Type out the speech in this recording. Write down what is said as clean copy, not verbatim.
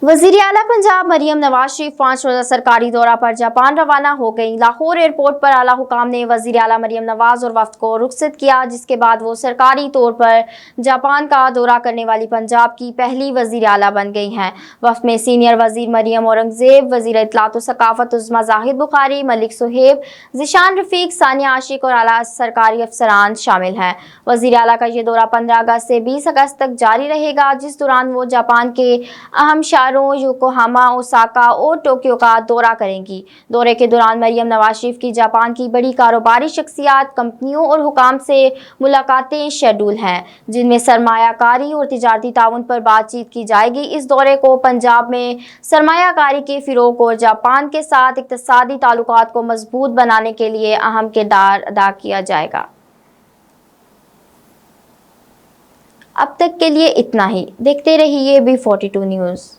वज़ीर आला पंजाब मरियम नवाज शरीफ 5 रोज़ा सरकारी दौरा पर जापान रवाना हो गई। लाहौर एयरपोर्ट पर आला हुकाम ने वज़ीर आला मरियम नवाज और वफ़द को रुखसत किया, जिसके बाद वो सरकारी तौर पर जापान का दौरा करने वाली पंजाब की पहली वज़ीर आला बन गई हैं। वफ़द में सीनियर वज़ीर मरियम औरंगज़ेब, वज़ीर इत्तलात व सकाफ़त उज़्मा जाहिद बुखारी, मलिक सुहेब, ज़ीशान रफ़ीक, सानिया आशिक और आला सरकारी अफसरान शामिल हैं। वज़ीर आला का ये दौरा 15 अगस्त से 20 अगस्त तक जारी रहेगा, जिस दौरान वो जापान के अहम योकोहामा, ओसाका और टोक्यो का दौरा करेंगी। दौरे के दौरान मरियम नवाज शरीफ की जापान की बड़ी कारोबारी शख्सियात, कंपनियों और हुकाम से मुलाकातें शेड्यूल हैं, जिनमें सरमायाकारी और तिजारती ताउन पर बातचीत की जाएगी। इस दौरे को पंजाब में सरमायाकारी के फ़िरोग और जापान के साथ इक़्तिसादी ताल्लुकात को मजबूत बनाने के लिए अहम किरदार अदा किया जाएगा। अब तक के लिए इतना ही। देखते रहिए B42 न्यूज़।